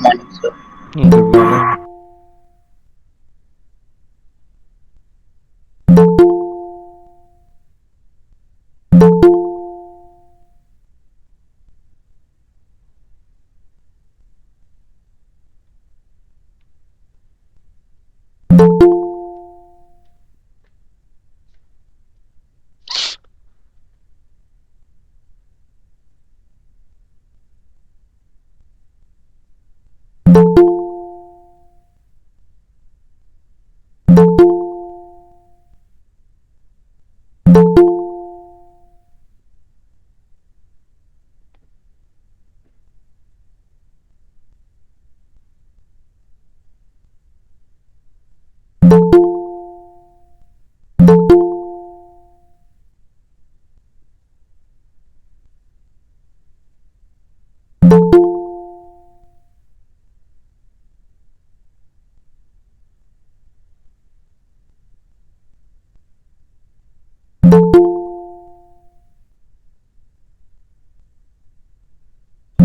Morning, sir. Good morning.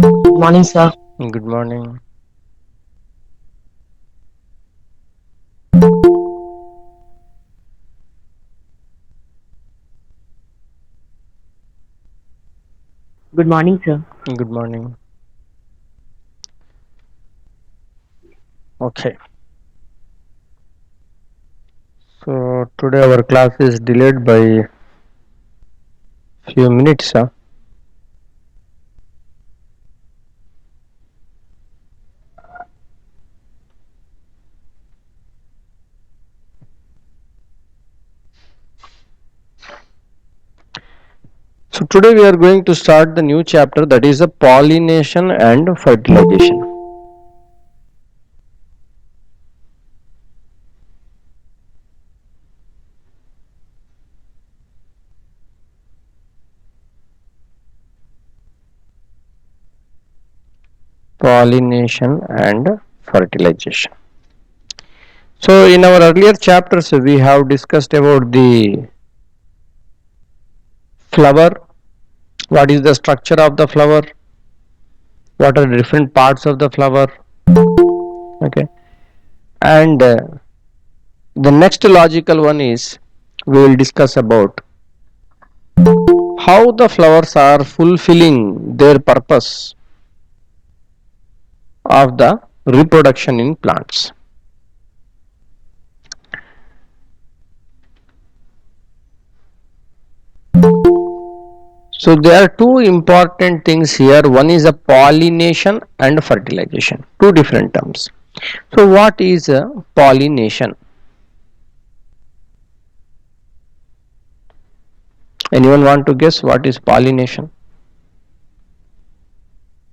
Good morning, sir. Good morning. Good morning, sir. Good morning. Okay. So today our class is delayed by few minutes. So today we are going to start the new chapter, that is the pollination and fertilization. Pollination and fertilization. So in our earlier chapters we have discussed about the flower, what is the structure of the flower, what are the different parts of the flower. Okay. And the next logical one is we will discuss about how the flowers are fulfilling their purpose of the reproduction in plants. So there are two important things here. One is a pollination and fertilization. Two different terms. So what is a pollination? Anyone want to guess what is pollination?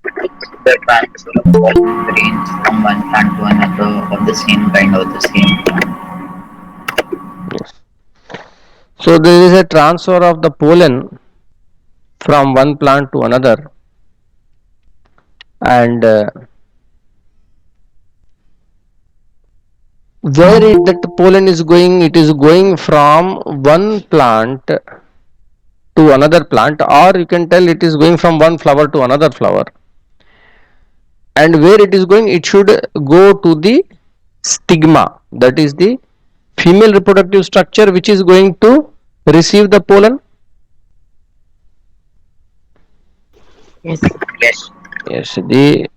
The transfer of pollen grains from one plant to another of the same kind or the same plant. Yes. So there is a transfer of the pollen from one plant to another, and where that pollen is going, it is going from one plant to another plant, or you can tell it is going from one flower to another flower. And where it is going, it should go to the stigma, that is the female reproductive structure, which is going to receive the pollen. Yes. Yes. Yes, the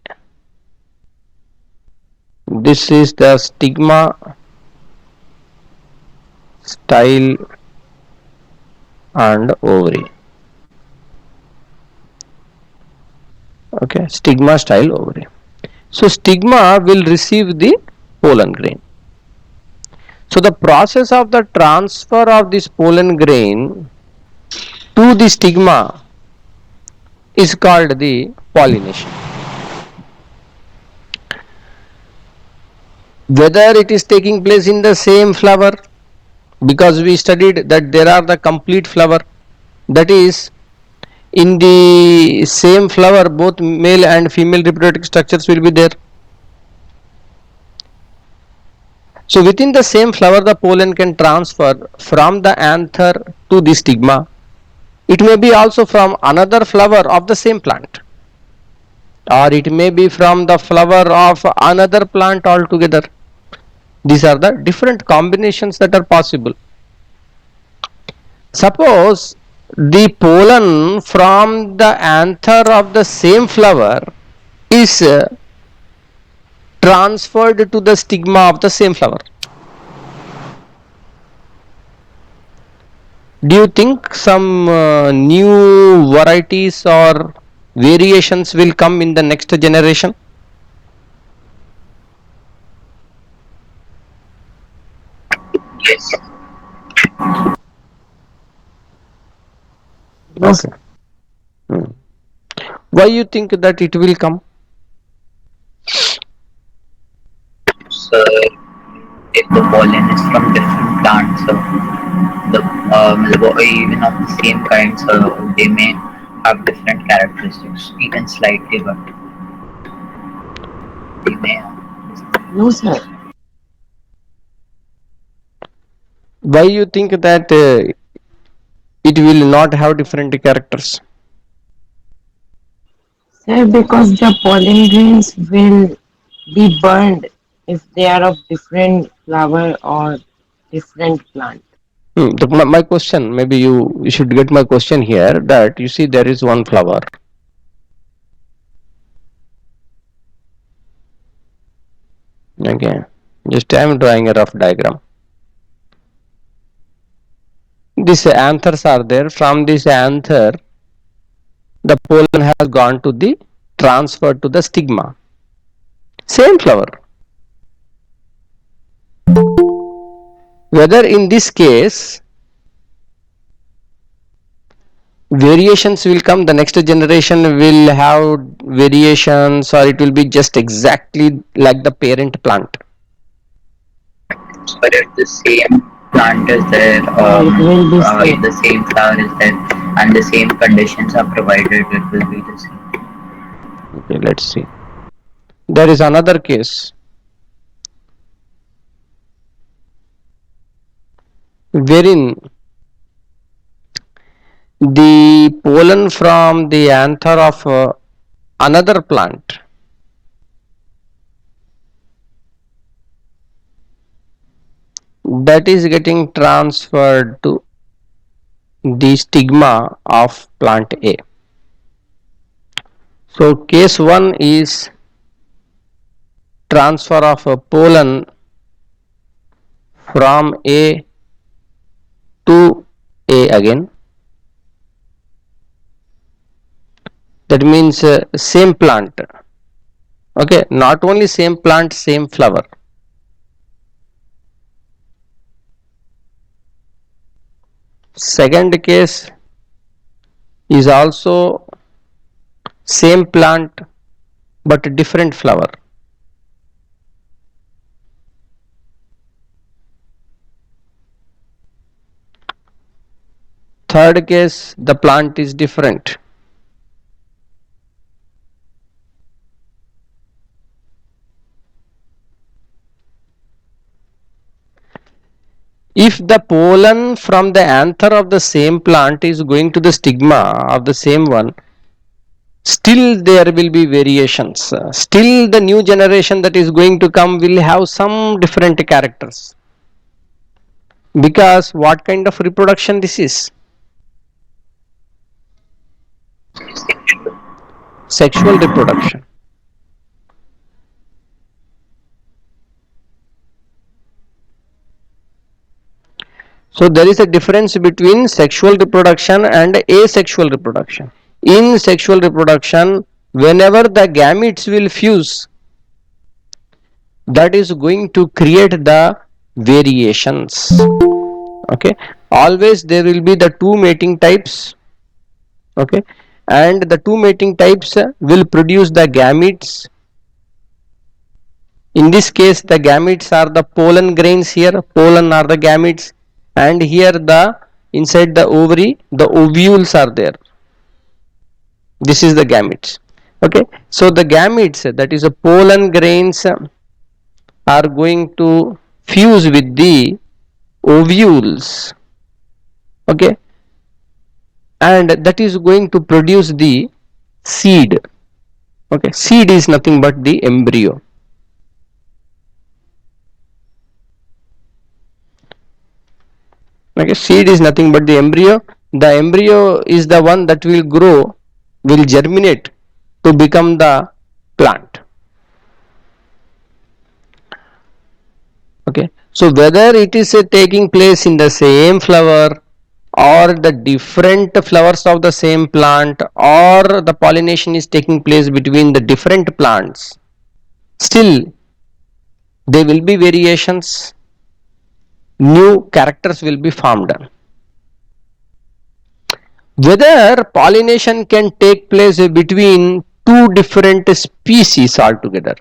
this is the stigma, style and ovary. Okay, stigma, style, ovary. So stigma will receive the pollen grain. So the process of the transfer of this pollen grain to the stigma is called the pollination. Whether it is taking place in the same flower, because we studied that there are the complete flower, that is in the same flower both male and female reproductive structures will be there. So within the same flower the pollen can transfer from the anther to the stigma. It may be also from another flower of the same plant. or it may be from the flower of another plant altogether. These are the different combinations that are possible. Suppose the pollen from the anther of the same flower is transferred to the stigma of the same flower. Do you think some new varieties or variations will come in the next generation? Yes. Yes. Okay. Why you think that it will come? So if the pollen is from different plants, so the even of the same kind, so they may have different characteristics, even slightly, but they may have. No, sir. Why you think that it will not have different characters? Sir, because the pollen grains will be burned if they are of different flower or different plant. My question, maybe you should get my question here, that you see there is one flower. Okay, just I am drawing a rough diagram. These anthers are there. From this anther, the pollen has gone to the transferred to the stigma. Same flower. Whether in this case variations will come, the next generation will have variations, or it will be just exactly like the parent plant. But if the same plant is there, It will be same. the same flower is there, and the same conditions are provided, it will be the same. Okay, let's see. There is another case wherein the pollen from the anther of another plant that is getting transferred to the stigma of plant A. So case 1 is transfer of a pollen from A to A again. That means same plant. Okay, not only same plant, same flower. Second case is also same plant but different flower. Third case, the plant is different. If the pollen from the anther of the same plant is going to the stigma of the same one, still there will be variations. Still the new generation that is going to come will have some different characters. Because what kind of reproduction this is? Sexual reproduction. So there is a difference between sexual reproduction and asexual reproduction. In sexual reproduction, whenever the gametes will fuse, that is going to create the variations. Okay, always there will be the two mating types. Okay, and the two mating types will produce the gametes. In this case, the gametes are the pollen grains here. Pollen are the gametes, and here the inside the ovary, the ovules are there. This is the gametes. Okay, so the gametes, that is the pollen grains, are going to fuse with the ovules. Okay, and that is going to produce the seed. Okay, seed is nothing but the embryo. Okay, seed is nothing but the embryo. The embryo is the one that will grow, will germinate to become the plant. Okay, so whether it is taking place in the same flower or the different flowers of the same plant, or the pollination is taking place between the different plants, still there will be variations, new characters will be formed. Whether pollination can take place between two different species altogether.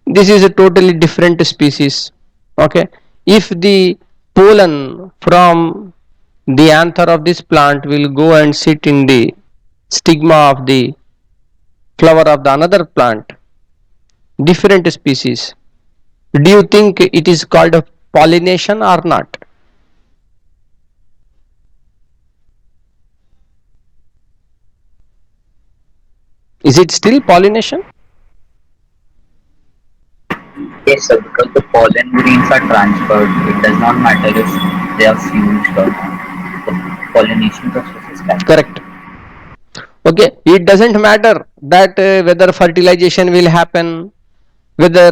This is a totally different species. Okay, if the pollen from the anther of this plant will go and sit in the stigma of the flower of the another plant, different species, do you think it is called a pollination or not? Is it still pollination? Yes, sir, because the pollen grains are transferred. It does not matter if they are fused or not. The pollination process is carried out. Correct. Okay, it doesn't matter that whether fertilization will happen, whether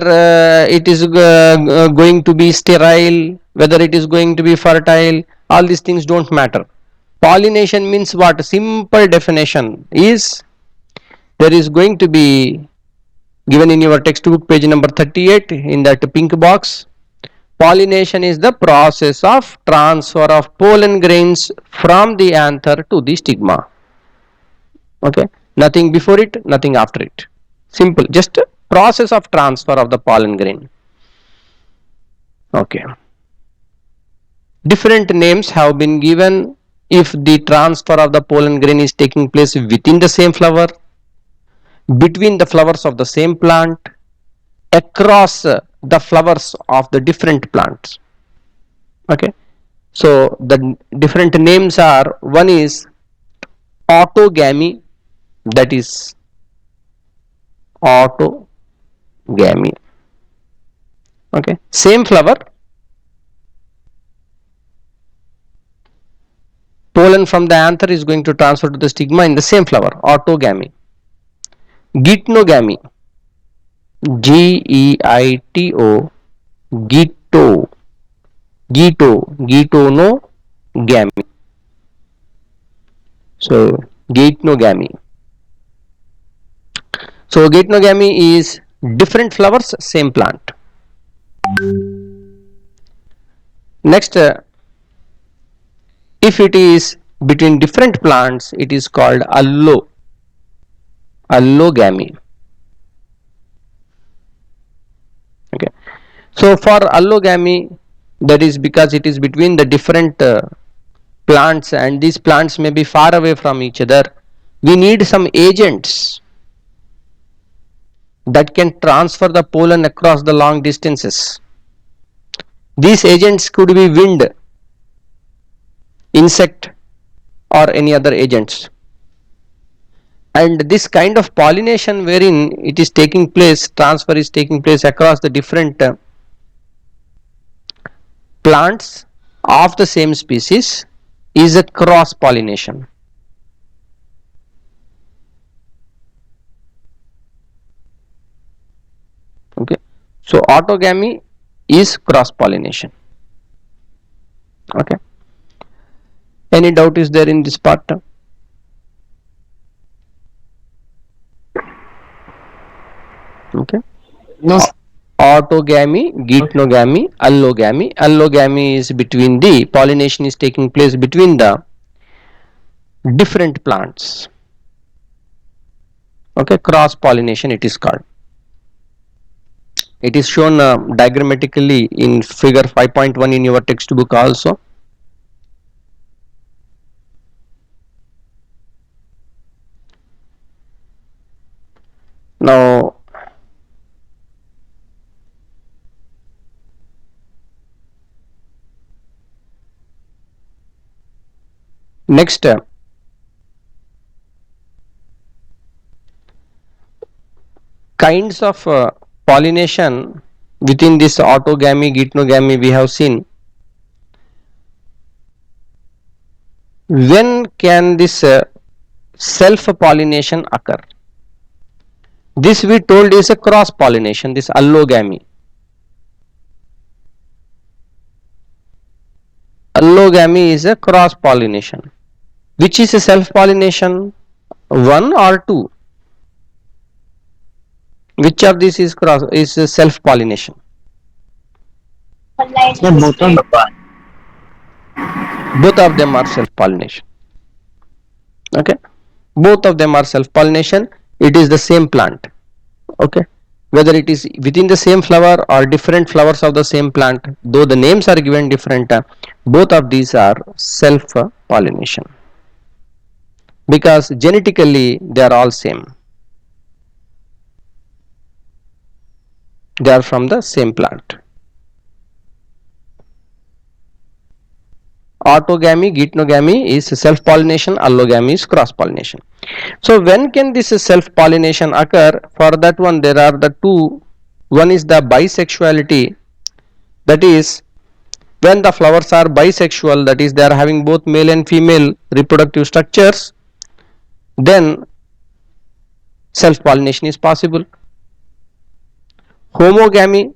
it is going to be sterile, whether it is going to be fertile, all these things don't matter. Pollination means what? Simple definition is, there is going to be given in your textbook page number 38 in that pink box. Pollination is the process of transfer of pollen grains from the anther to the stigma. Okay, nothing before it, nothing after it. Simple, just a process of transfer of the pollen grain. Okay, different names have been given if the transfer of the pollen grain is taking place within the same flower, between the flowers of the same plant, across the flowers of the different plants. Okay, so the different names are, one is autogamy, that is autogamy. Okay, same flower, pollen from the anther is going to transfer to the stigma in the same flower, autogamy. Geitonogamy, Geito, Gito, Geitonogamy. So Geitonogamy. So Geitonogamy is different flowers, same plant. Next, if it is between different plants, it is called allogamy. Okay, so for allogamy, that is because it is between the different plants, and these plants may be far away from each other. We need some agents that can transfer the pollen across the long distances. These agents could be wind, insect, or any other agents. And this kind of pollination wherein it is taking place, transfer is taking place across the different plants of the same species, is a cross pollination. Okay, so autogamy is cross pollination. Okay, any doubt is there in this part? Okay, No, autogamy, geitonogamy, allogamy. Allogamy is between the pollination is taking place between the different plants. Okay, cross pollination it is called. It is shown diagrammatically in figure 5.1 in your textbook also. Now Next, kinds of pollination within this autogamy, geitonogamy we have seen. When can this self pollination occur? This we told is a cross pollination, this allogamy. Allogamy is a cross pollination. Which is a self pollination? One or two? Which of these is cross is self pollination? Yeah, both of Both of them are self pollination. Okay, both of them are self pollination. It is the same plant. Okay, whether it is within the same flower or different flowers of the same plant, though the names are given different, both of these are self pollination, because genetically they are all same. They are from the same plant. Autogamy, geitonogamy is self pollination, allogamy is cross pollination. So when can this self pollination occur? For that one there are the two. One is the bisexuality, that is when the flowers are bisexual, that is they are having both male and female reproductive structures, then self pollination is possible. Homogamy,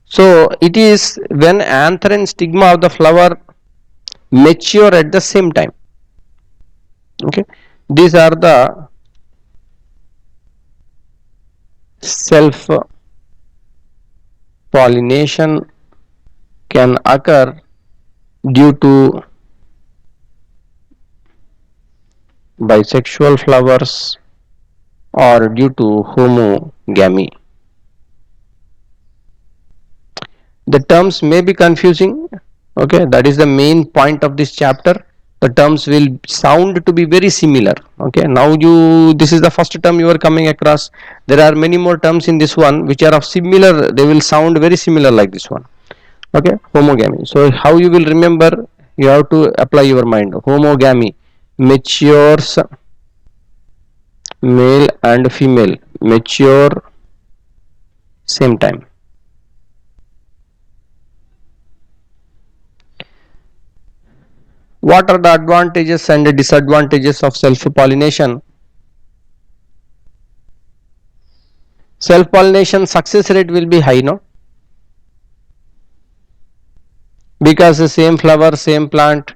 so it is when anther and stigma of the flower mature at the same time. Okay, these are the self pollination can occur due to bisexual flowers or due to homogamy. The terms may be confusing. Okay, that is the main point of this chapter. The terms will sound to be very similar. Okay, now this is the first term you are coming across. There are many more terms in this one which are of similar, they will sound very similar like this one. Okay, homogamy. So how you will remember? You have to apply your mind. Homogamy, matures, male and female mature same time. What are the advantages and the disadvantages of self pollination? Self pollination success rate will be high, no? Because the same flower, same plant,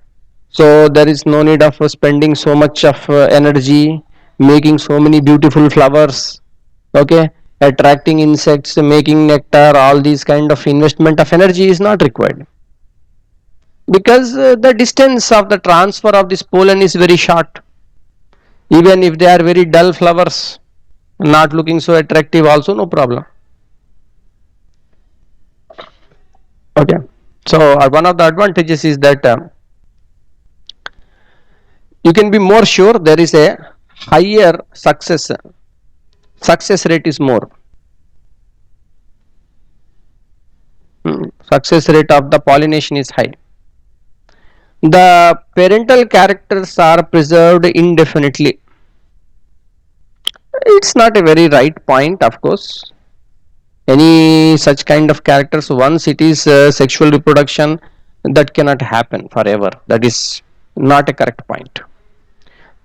so there is no need of spending so much of energy making so many beautiful flowers. Okay, attracting insects, making nectar, all these kind of investment of energy is not required, because the distance of the transfer of this pollen is very short. Even if they are very dull flowers, not looking so attractive, also no problem. Okay, so one of the advantages is that you can be more sure there is a higher success rate is more. Success rate of the pollination is high. The parental characters are preserved indefinitely. It's not a very right point, of course. Any such kind of characters, once it is sexual reproduction, that cannot happen forever. That is not a correct point.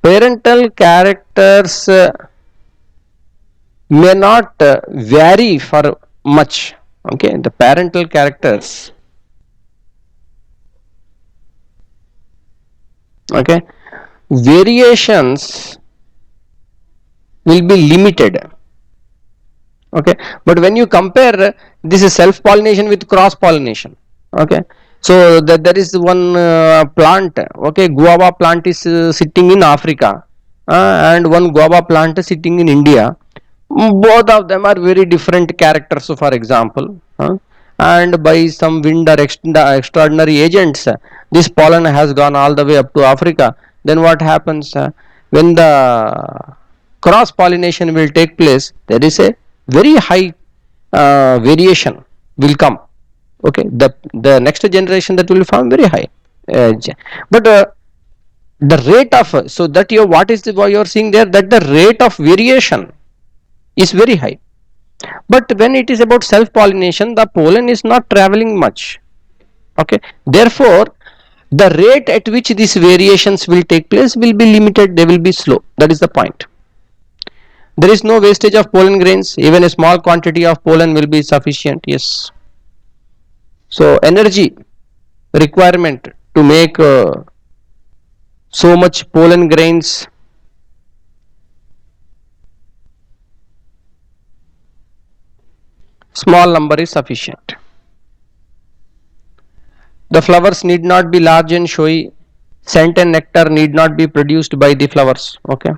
Parental characters may not vary for much. Okay, the parental characters, okay, variations will be limited. Okay, but when you compare this is self pollination with cross pollination, okay, so that there is one plant, okay, guava plant is sitting in Africa and one guava plant is sitting in India. Both of them are very different characters, so for example, and by some wind or extraordinary agents, this pollen has gone all the way up to Africa. Then what happens when the cross pollination will take place? There is a very high variation will come. Okay, the next generation that will form very high, but the rate of, so that you, what is the, what you are seeing there, that the rate of variation is very high. But when it is about self pollination, the pollen is not traveling much. Okay, therefore the rate at which these variations will take place will be limited, they will be slow. That is the point. There is no wastage of pollen grains, even a small quantity of pollen will be sufficient. Yes. So energy requirement to make so much pollen grains, small number is sufficient. The flowers need not be large and showy. Scent and nectar need not be produced by the flowers. Okay.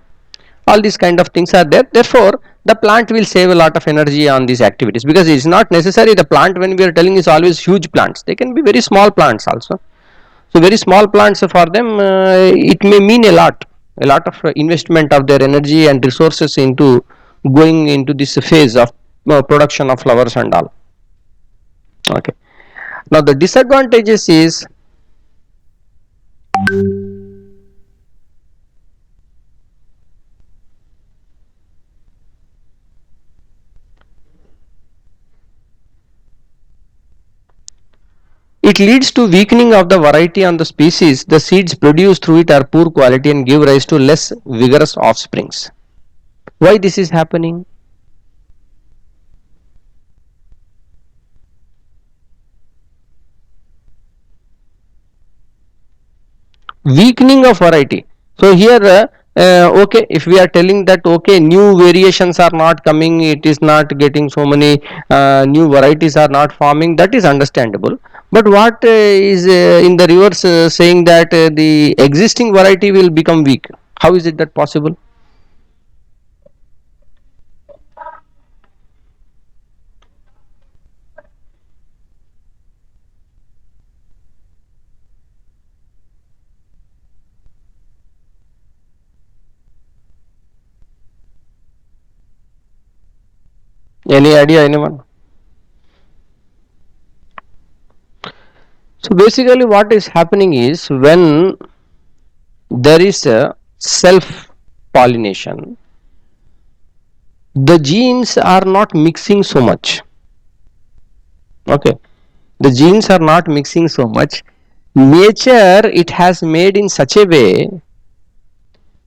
All these kind of things are there. Therefore, the plant will save a lot of energy on these activities, because it's not necessary the plant when we are telling is always huge plants. They can be very small plants also. So very small plants, for them it may mean a lot of investment of their energy and resources into going into this phase of production of flowers and all. Okay. Now the disadvantages is, it leads to weakening of the variety on the species. The seeds produced through it are poor quality and give rise to less vigorous offsprings. Why this is happening? Weakening of variety. So here okay, if we are telling that okay, new variations are not coming, it is not getting so many new varieties are not forming, that is understandable. But what is in the reverse saying that the existing variety will become weak? How is it that possible? Any idea, anyone? So basically what is happening is, when there is a self pollination, the genes are not mixing so much. Okay, the genes are not mixing so much. Nature, it has made in such a way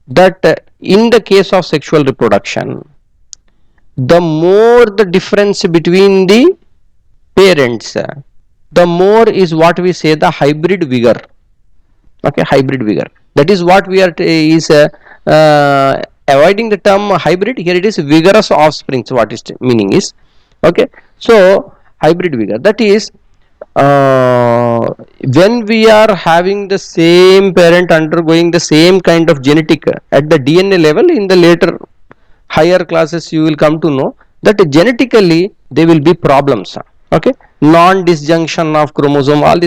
that in the case of sexual reproduction, the more the difference between the parents, the more is what we say the hybrid vigor. Okay, hybrid vigor, that is what we are avoiding the term hybrid. Here it is vigorous offsprings, what is meaning is. Okay, so hybrid vigor, that is when we are having the same parent undergoing the same kind of genetic at the DNA level, in the later higher classes you will come to know that genetically there will be problems. Okay, non disjunction of chromosome, all